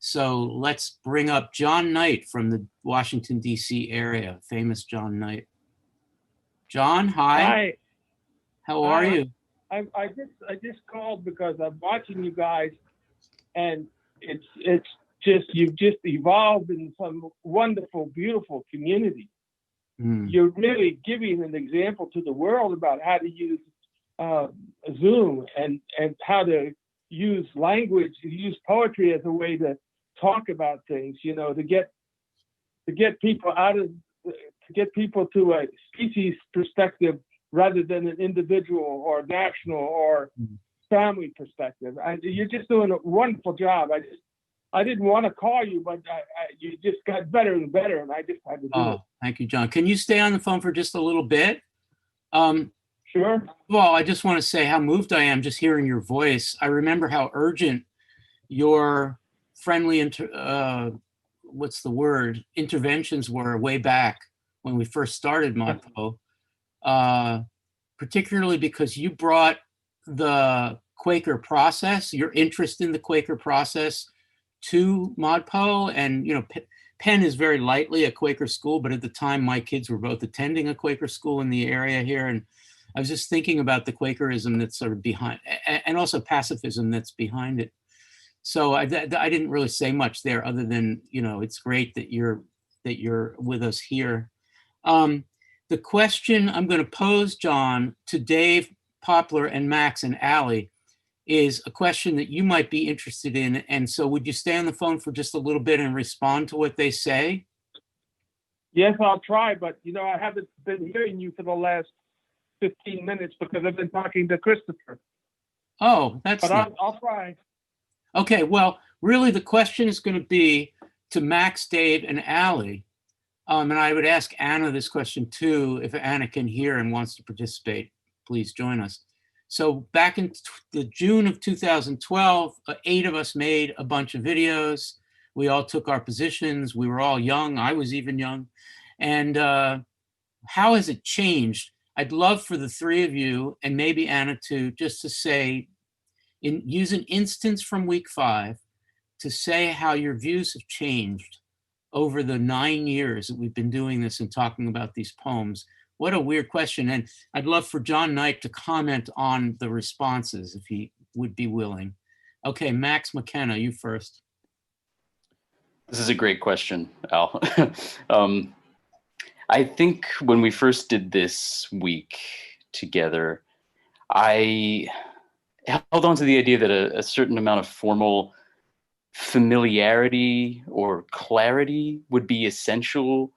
So let's bring up John Knight from the Washington, D.C. area, famous John Knight. John, hi. Hi. How are you? I just called because I'm watching you guys, and it's just you've just evolved in some wonderful, beautiful community. You're really giving an example to the world about how to use Zoom and how to use language, use poetry as a way to talk about things. You know, to get people to a species perspective rather than an individual or national or family perspective. You're just doing a wonderful job. I didn't want to call you, but you just got better and better, and I just had to do it. Thank you, John. Can you stay on the phone for just a little bit? Sure. Well, I just want to say how moved I am just hearing your voice. I remember how urgent your friendly, interventions were way back when we first started ModPo, particularly because you brought the Quaker process, your interest in the Quaker process, to ModPo. And, you know, Penn is very lightly a Quaker school, but at the time my kids were both attending a Quaker school in the area here. And I was just thinking about the Quakerism that's sort of behind, and also pacifism that's behind it. So I didn't really say much there other than, you know, it's great that you're with us here. The question I'm going to pose, John, to Dave, Poplar, and Max and Allie is a question that you might be interested in. And so would you stay on the phone for just a little bit and respond to what they say? Yes, I'll try, but you know, I haven't been hearing you for the last 15 minutes because I've been talking to Christopher. Oh, that's nice. I'll try. Okay, well, really the question is going to be to Max, Dave, and Allie. And I would ask Anna this question too. If Anna can hear and wants to participate, please join us. So back in the June of 2012, 8 of us made a bunch of videos. We all took our positions. We were all young. I was even young. And how has it changed? I'd love for the 3 of you, and maybe Anna too, just to say, use an instance from week 5 to say how your views have changed over the 9 years that we've been doing this and talking about these poems. What a weird question. And I'd love for John Knight to comment on the responses if he would be willing. Okay, Max McKenna, you first. This is a great question, Al. I think when we first did this week together, I held on to the idea that a certain amount of formal familiarity or clarity would be essential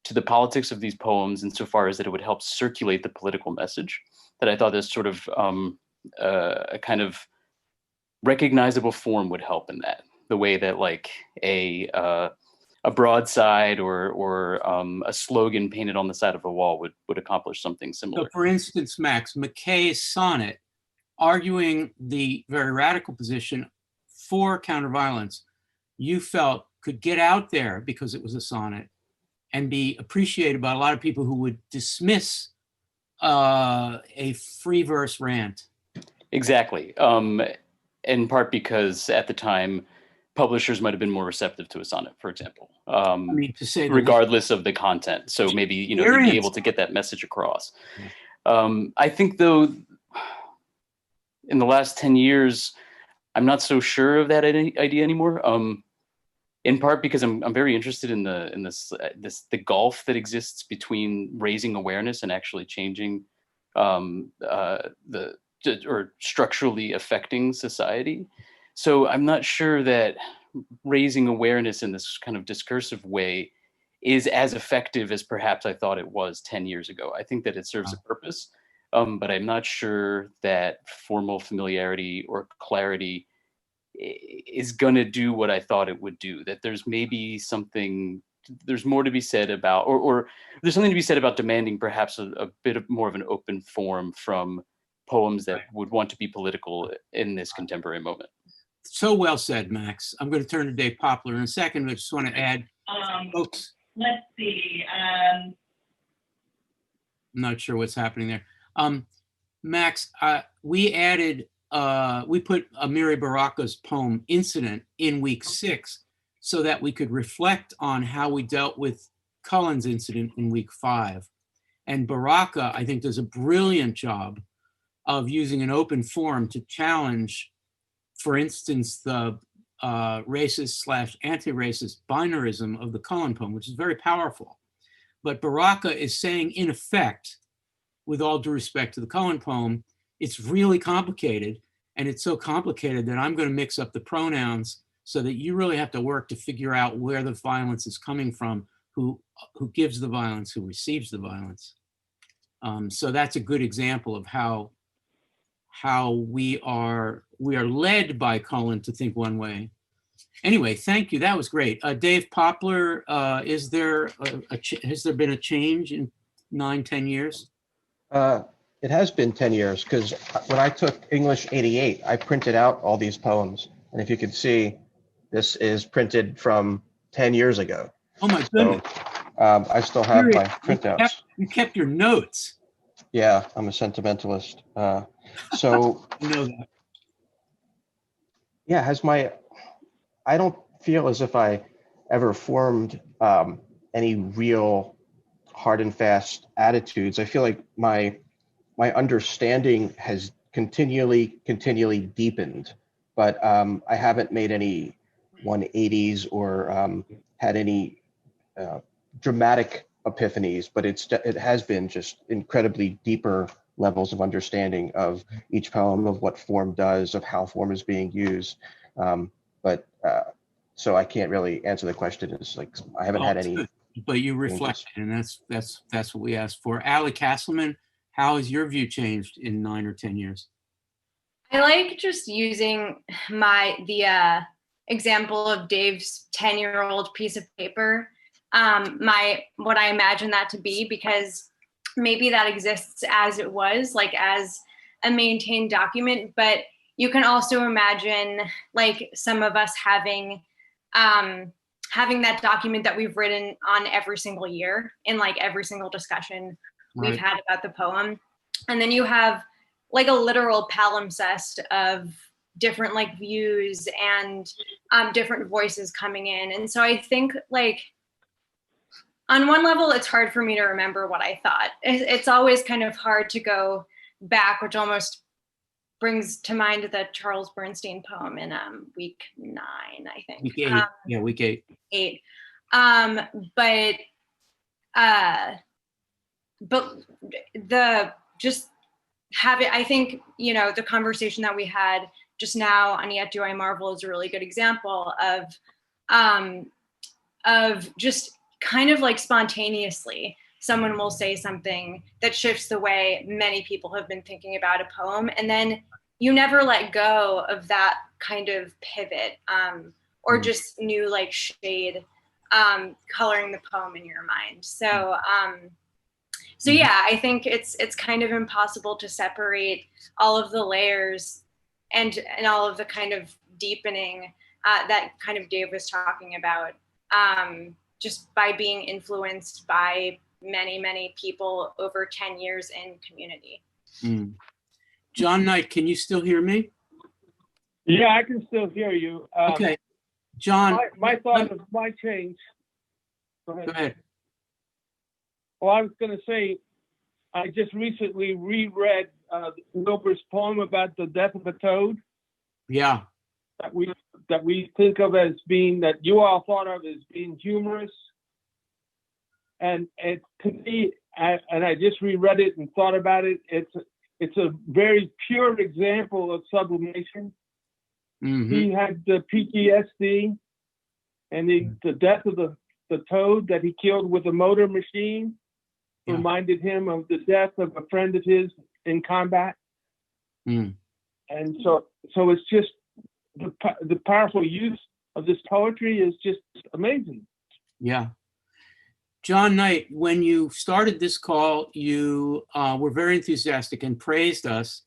to the politics of these poems insofar as that it would help circulate the political message. That I thought this sort of a kind of recognizable form would help in that, the way that like a broadside or a slogan painted on the side of a wall would accomplish something similar. So for instance, Max, McKay's sonnet, arguing the very radical position for counterviolence, you felt could get out there because it was a sonnet and be appreciated by a lot of people who would dismiss a free verse rant. Exactly. In part because at the time, publishers might have been more receptive to a sonnet, for example, I mean, to say regardless of the content. So maybe, you know, you'd be able to get that message across. I think, though, in the last 10 years, I'm not so sure of that idea anymore. In part because I'm very interested in the gulf that exists between raising awareness and actually changing or structurally affecting society. So I'm not sure that raising awareness in this kind of discursive way is as effective as perhaps I thought it was 10 years ago. I think that it serves a purpose, but I'm not sure that formal familiarity or clarity is going to do what I thought it would do. That there's maybe something, there's more to be said about, or there's something to be said about demanding perhaps a bit of more of an open form from poems that would want to be political in this contemporary moment. So well said, Max. I'm going to turn to Dave Poplar in a second. I just want to add, folks. Let's see. I'm not sure what's happening there. Max, we added, we put Amiri Baraka's poem Incident in week 6 so that we could reflect on how we dealt with Cullen's incident in week 5. And Baraka, I think, does a brilliant job of using an open forum to challenge, for instance, the racist/anti-racist binarism of the Cullen poem, which is very powerful. But Baraka is saying, in effect, with all due respect to the Cullen poem, it's really complicated, and it's so complicated that I'm going to mix up the pronouns so that you really have to work to figure out where the violence is coming from, who gives the violence, who receives the violence. So that's a good example of how we are led by Cullen to think one way. Anyway, thank you. That was great. Dave Poplar, has there been a change in 9-10 years? It has been 10 years, because when I took English 88, I printed out all these poems. And if you could see, this is printed from 10 years ago. Oh my goodness. So I still have my printouts. You kept your notes. Yeah, I'm a sentimentalist. So You know that. yeah, I don't feel as if I ever formed any real hard and fast attitudes. I feel like my understanding has continually deepened, but I haven't made any 180s or had any dramatic epiphanies, but it has been just incredibly deeper levels of understanding of each poem, of what form does, of how form is being used. So I can't really answer the question. It's like I haven't had any. But you reflected, and that's what we asked for. Allie Castleman, how has your view changed in 9 or 10 years? I like just using the example of Dave's 10-year-old piece of paper, what I imagine that to be, because maybe that exists as it was, like as a maintained document, but you can also imagine like some of us having that document that we've written on every single year in like every single discussion we've had about the poem. And then you have like a literal palimpsest of different like views and different voices coming in. And so I think like on one level, it's hard for me to remember what I thought. It's always kind of hard to go back, which almost brings to mind the Charles Bernstein poem in week 9, I think. Week 8, yeah, week 8. 8. But the just have it, I think, you know, the conversation that we had just now on Yet Do I Marvel is a really good example of just kind of like spontaneously someone will say something that shifts the way many people have been thinking about a poem, and then you never let go of that kind of pivot or just new like shade coloring the poem in your mind. So yeah, I think it's kind of impossible to separate all of the layers and all of the kind of deepening that kind of Dave was talking about, just by being influenced by many people over 10 years in community. John Knight, can you still hear me? Yeah, I can still hear you. Okay, John. My thought of my change. Go ahead. Well, I was going to say, I just recently reread Wilbur's poem about the death of a toad. Yeah. That we think of as being, that you all thought of as being humorous. And it, to me, and I just reread it and thought about it, it's a very pure example of sublimation. Mm-hmm. He had the PTSD and the death of the toad that he killed with a motor machine reminded him of the death of a friend of his in combat. And so it's just the powerful use of this poetry is just amazing. Yeah. John Knight, when you started this call, you were very enthusiastic and praised us.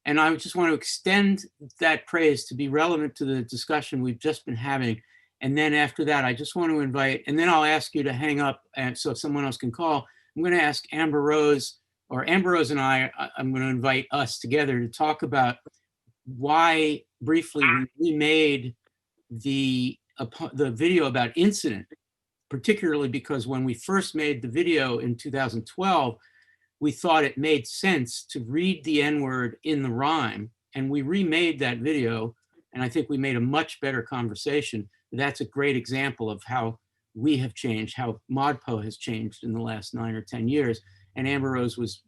And I just want to extend that praise to be relevant to the discussion we've just been having. And then after that, I just want to invite, and then I'll ask you to hang up and so someone else can call. I'm going to ask Amber Rose, or Amber Rose and I'm going to invite us together to talk about why briefly we made the the video about incident, particularly because when we first made the video in 2012, we thought it made sense to read the N-word in the rhyme, and we remade that video, and I think we made a much better conversation. That's a great example of how we have changed, how ModPo has changed in the last 9 or 10 years. And Amber Rose was,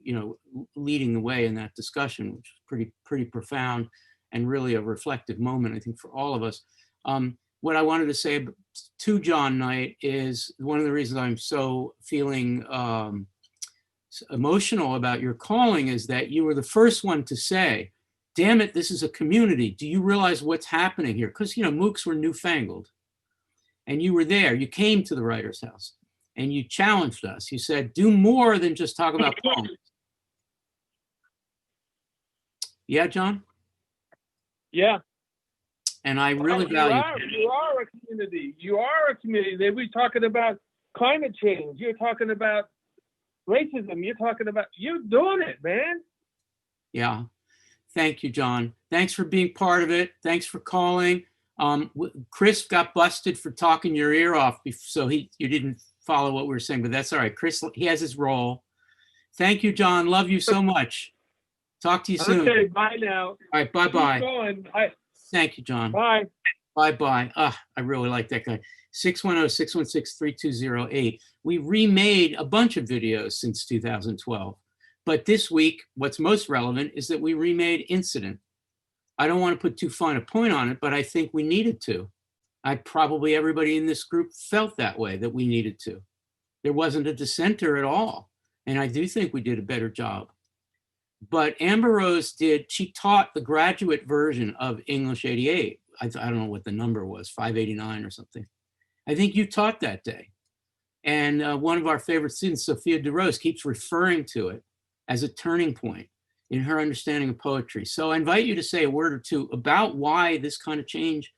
leading the way in that discussion, which was pretty profound and really a reflective moment, I think, for all of us. What I wanted to say to John Knight is one of the reasons I'm so feeling emotional about your calling is that you were the first one to say, damn it, this is a community. Do you realize what's happening here? Because, MOOCs were newfangled. And you were there. You came to the Writers' House and you challenged us. You said, do more than just talk about poems. Yeah, John? Yeah. And I really value you are a community. You are a community. They were talking about climate change. You're talking about racism. You're doing it, man. Yeah. Thank you, John. Thanks for being part of it. Thanks for calling. Chris got busted for talking your ear off, so you didn't follow what we were saying, but that's all right. Chris, he has his role. Thank you, John. Love you so much. Talk to you soon. Okay, bye now. All right, bye-bye. Keep going. Thank you, John. Bye. Bye-bye. I really like that guy. 610-616-3208. We remade a bunch of videos since 2012. But this week, what's most relevant is that we remade Incident. I don't want to put too fine a point on it, but I think we needed to. Probably everybody in this group felt that way, that we needed to. There wasn't a dissenter at all. And I do think we did a better job. But Amber Rose she taught the graduate version of English 88. I don't know what the number was, 589 or something. I think you taught that day. And one of our favorite students, Sophia DeRose, keeps referring to it as a turning point in her understanding of poetry. So I invite you to say a word or two about why this kind of change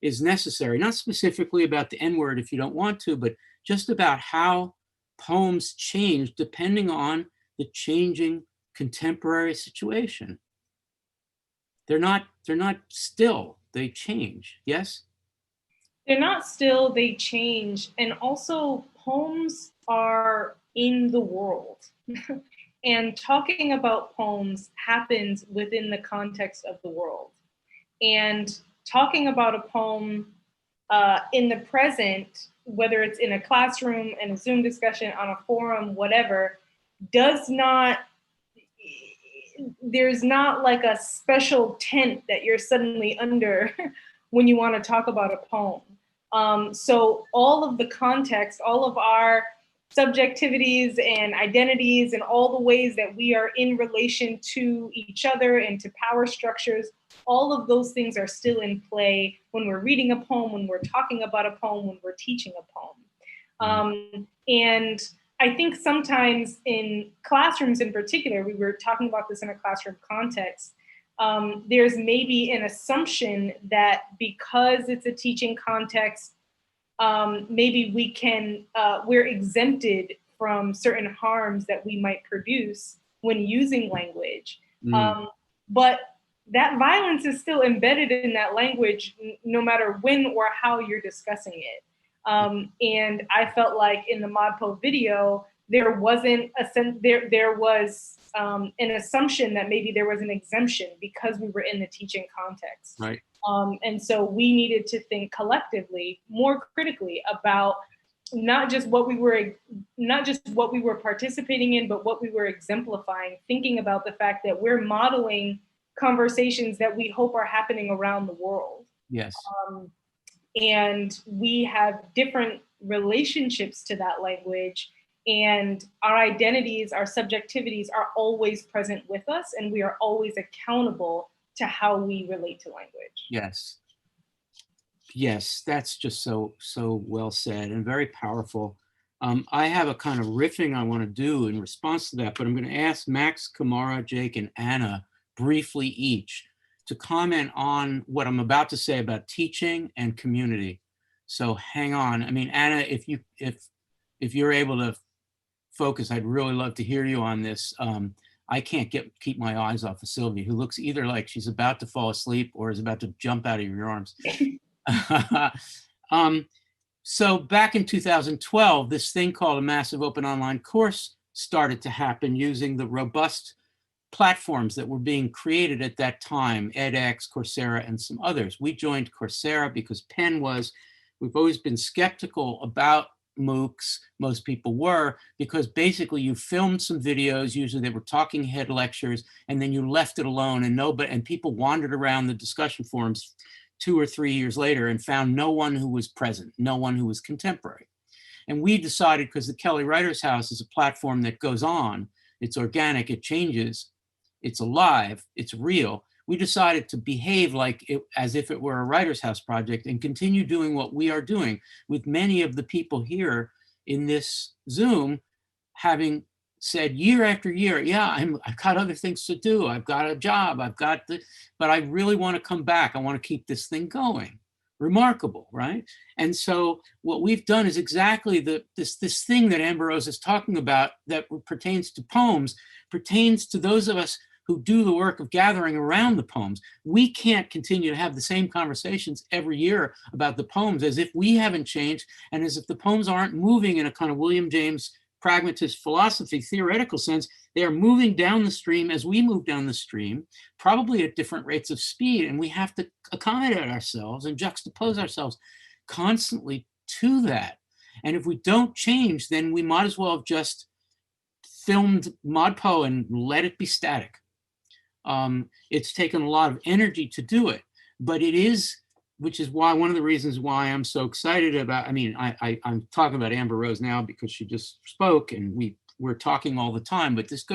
is necessary, not specifically about the N-word if you don't want to, but just about how poems change depending on the changing contemporary situation. They're not still, they change, yes? They're not still, they change. And also poems are in the world. And talking about poems happens within the context of the world. And talking about a poem in the present, whether it's in a classroom, in a Zoom discussion, on a forum, whatever, there's not like a special tent that you're suddenly under when you want to talk about a poem. So all of the context, all of our subjectivities and identities and all the ways that we are in relation to each other and to power structures, all of those things are still in play when we're reading a poem, when we're talking about a poem, when we're teaching a poem. And I think sometimes in classrooms in particular, we were talking about this in a classroom context, there's maybe an assumption that because it's a teaching context, maybe we're exempted from certain harms that we might produce when using language. But that violence is still embedded in that language, no matter when or how you're discussing it. And I felt like in the ModPo video, there wasn't there was an assumption that maybe there was an exemption because we were in the teaching context. Right. And so we needed to think collectively, more critically about not just what we were participating in, but what we were exemplifying, thinking about the fact that we're modeling conversations that we hope are happening around the world. Yes. And we have different relationships to that language, and our identities, our subjectivities are always present with us, and we are always accountable to how we relate to language. Yes. Yes, that's just so well said and very powerful. I have a kind of riffing I want to do in response to that, but I'm going to ask Max, Kamara, Jake, and Anna briefly each to comment on what I'm about to say about teaching and community. So hang on. I mean, Anna, if you're able to focus, I'd really love to hear you on this. I can't keep my eyes off of Sylvia, who looks either like she's about to fall asleep or is about to jump out of your arms. So back in 2012, this thing called a massive open online course started to happen using the robust platforms that were being created at that time, edX, Coursera, and some others. We joined Coursera because we've always been skeptical about MOOCs, most people were, because basically you filmed some videos, usually they were talking head lectures, and then you left it alone, and people wandered around the discussion forums 2 or 3 years later and found no one who was present, no one who was contemporary. And we decided, because the Kelly Writers House is a platform that goes on, it's organic, it changes, it's alive, it's real. We decided to behave as if it were a Writers House project and continue doing what we are doing, with many of the people here in this Zoom having said year after year, yeah, I've got other things to do. I've got a job, but I really want to come back. I want to keep this thing going. Remarkable, right? And so what we've done is exactly this thing that Amber Rose is talking about that pertains to poems, pertains to those of us who do the work of gathering around the poems. We can't continue to have the same conversations every year about the poems as if we haven't changed and as if the poems aren't moving in a kind of William James pragmatist philosophy, theoretical sense. They are moving down the stream as we move down the stream, probably at different rates of speed. And we have to accommodate ourselves and juxtapose ourselves constantly to that. And if we don't change, then we might as well have just filmed ModPo and let it be static. It's taken a lot of energy to do it, but it is, which is why one of the reasons why I'm so excited about, I'm talking about Amber Rose now because she just spoke and we're talking all the time, but this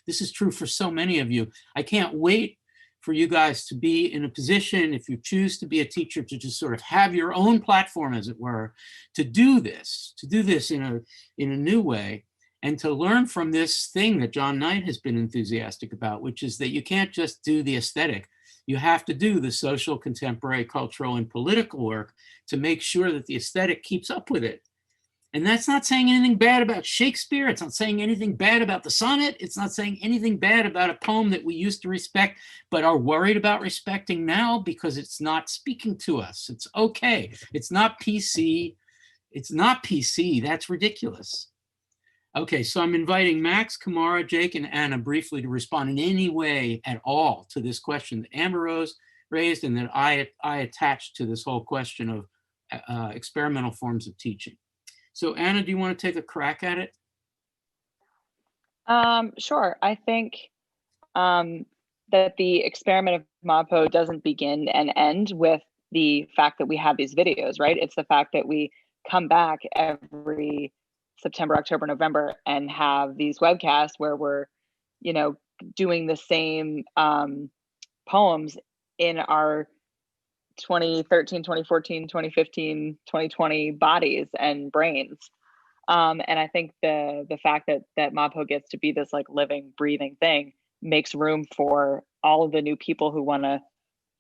is true for so many of you. I can't wait for you guys to be in a position, if you choose to be a teacher, to just sort of have your own platform, as it were, to do this in a new way. And to learn from this thing that John Knight has been enthusiastic about, which is that you can't just do the aesthetic. You have to do the social, contemporary, cultural, and political work to make sure that the aesthetic keeps up with it. And that's not saying anything bad about Shakespeare. It's not saying anything bad about the sonnet. It's not saying anything bad about a poem that we used to respect, but are worried about respecting now because it's not speaking to us. It's okay. It's not PC. It's not PC. That's ridiculous. Okay, so I'm inviting Max, Kamara, Jake, and Anna briefly to respond in any way at all to this question that Amber Rose raised and that I attached to this whole question of experimental forms of teaching. So Anna, do you want to take a crack at it? Sure. I think that the experiment of ModPo doesn't begin and end with the fact that we have these videos, right? It's the fact that we come back every September, October, November, and have these webcasts where we're, doing the same poems in our 2013, 2014, 2015, 2020 bodies and brains. And I think the fact that ModPo gets to be this like living, breathing thing makes room for all of the new people who want to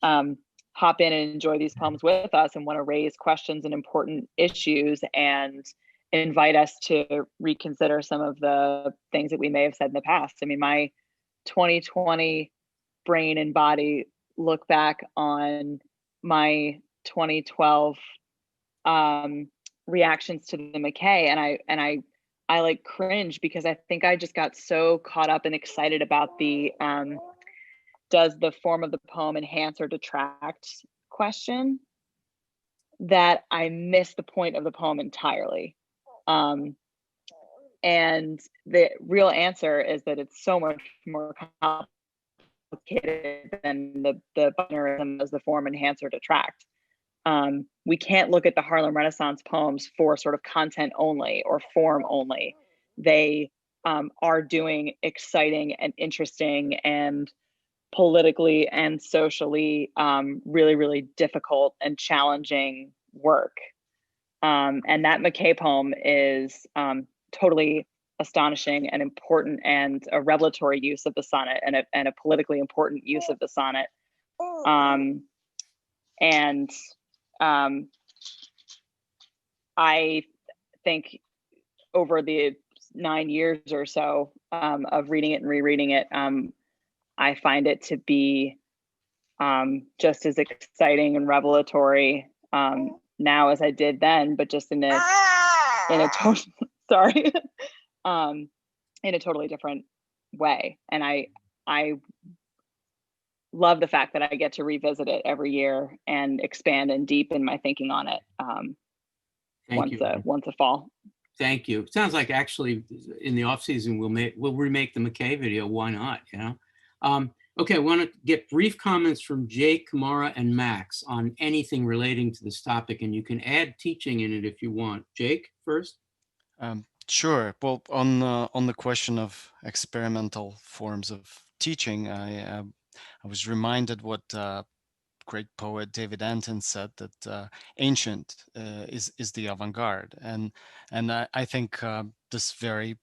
hop in and enjoy these poems with us and want to raise questions and important issues and invite us to reconsider some of the things that we may have said in the past. I mean, my 2020 brain and body look back on my 2012 reactions to the McKay, and I like cringe because I think I just got so caught up and excited about the does the form of the poem enhance or detract question that I missed the point of the poem entirely. And the real answer is that it's so much more complicated than the binarism as the form enhance or detract. We can't look at the Harlem Renaissance poems for sort of content only or form only. They are doing exciting and interesting and politically and socially really, really difficult and challenging work. And that McKay poem is totally astonishing and important and a revelatory use of the sonnet and a politically important use of the sonnet. I think over the 9 years or so of reading it and rereading it, I find it to be just as exciting and revelatory now as I did then, but just in a total sorry, in a totally different way. And I love the fact that I get to revisit it every year and expand and deepen my thinking on it Thank you. once a fall. Thank you. Sounds like actually in the off season we'll remake the McKay video. Why not? You know. Okay, I want to get brief comments from Jake, Kamara, and Max on anything relating to this topic, and you can add teaching in it if you want. Jake first. Sure. Well, on the question of experimental forms of teaching, I was reminded what great poet David Anton said, that ancient is the avant-garde, and I think this very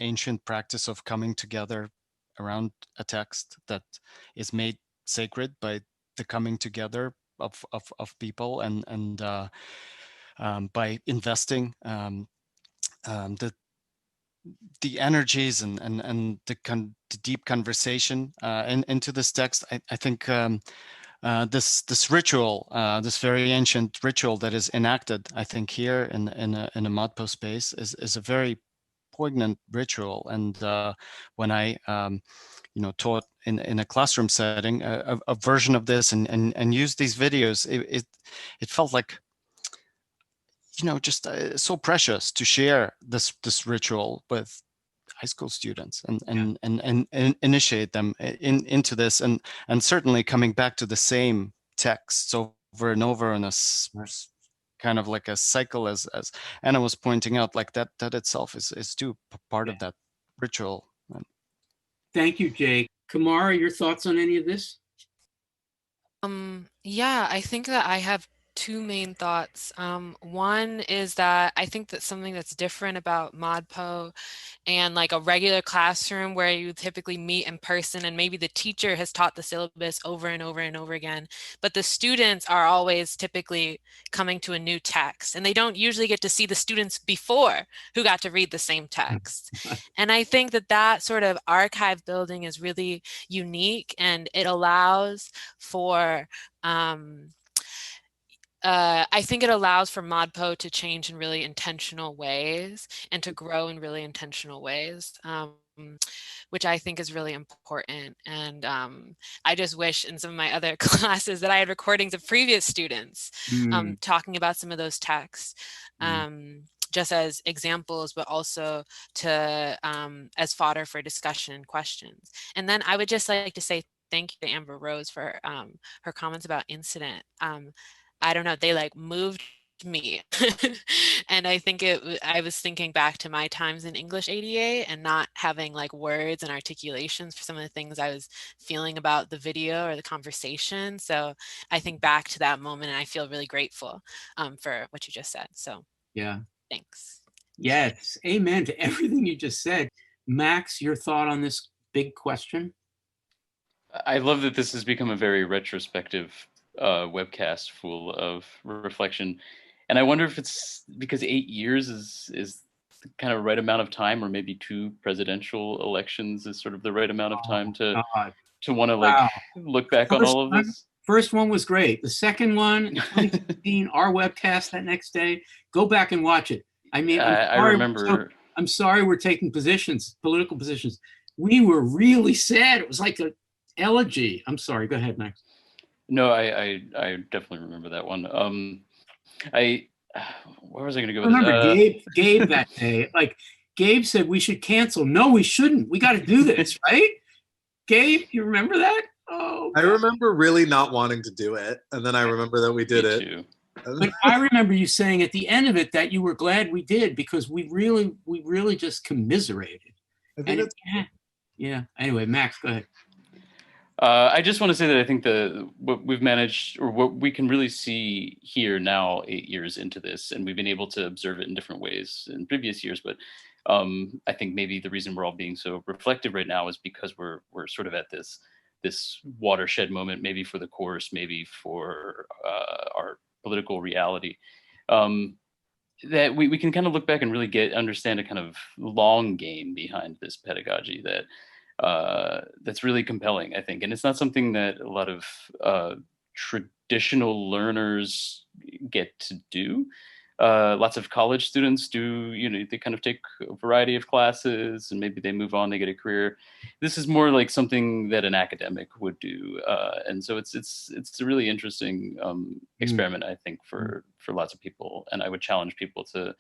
ancient practice of coming together around a text that is made sacred by the coming together of people, and by investing the energies and the deep conversation into this text. I think this ritual, this very ancient ritual that is enacted, I think here in a ModPo space is a very poignant ritual. And when I taught in a classroom setting a version of this and used these videos, it felt like just so precious to share this ritual with high school students and initiate them into this, and certainly coming back to the same texts over and over in a kind of like a cycle, as Anna was pointing out, like that itself is too part of that ritual. Thank you, Jake. Kamara, your thoughts on any of this? Yeah, I think that I have two main thoughts. One is that I think that something that's different about ModPo and like a regular classroom where you typically meet in person, and maybe the teacher has taught the syllabus over and over and over again, but the students are always typically coming to a new text, and they don't usually get to see the students before who got to read the same text. And I think that that sort of archive building is really unique, and it allows for I think it allows for ModPo to change in really intentional ways and to grow in really intentional ways, which I think is really important. And I just wish in some of my other classes that I had recordings of previous students talking about some of those texts, just as examples, but also to as fodder for discussion and questions. And then I would just like to say thank you to Amber Rose for her comments about incident. I don't know, they like moved me. And I think I was thinking back to my times in English ADA and not having like words and articulations for some of the things I was feeling about the video or the conversation. So I think back to that moment and I feel really grateful for what you just said. So yeah, thanks. Yes, amen to everything you just said. Max, your thought on this big question? I love that this has become a very retrospective webcast full of reflection, and I wonder if it's because 8 years is the kind of right amount of time, or maybe 2 presidential elections is sort of the right amount of time to want to like look back on all of this. First one was great. The second one, 2016, our webcast that next day. Go back and watch it. I mean, I remember. I'm sorry we're taking positions, political positions. We were really sad. It was like an elegy. I'm sorry. Go ahead, Max. No, I definitely remember that one. Where was I going to go with remember Gabe that day. Like Gabe said, we should cancel. No, we shouldn't. We got to do this, right? Gabe, you remember that? Oh, I remember really not wanting to do it, and then I remember that we did it. Too. But I remember you saying at the end of it that you were glad we did because we really just commiserated. Yeah. Anyway, Max, go ahead. I just want to say that I think what we've managed, or what we can really see here now, 8 years into this, and we've been able to observe it in different ways in previous years. But I think maybe the reason we're all being so reflective right now is because we're sort of at this watershed moment, maybe for the course, maybe for our political reality, that we can kind of look back and really understand a kind of long game behind this pedagogy that's really compelling, I think. And it's not something that a lot of traditional learners get to do. Lots of college students do, they kind of take a variety of classes and maybe they move on, they get a career. This is more like something that an academic would do. And so it's a really interesting experiment, I think, for lots of people. And I would challenge people to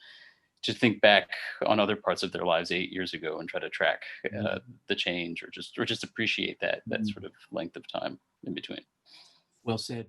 think back on other parts of their lives 8 years ago and try to track the change or just appreciate that sort of length of time in between. Well said.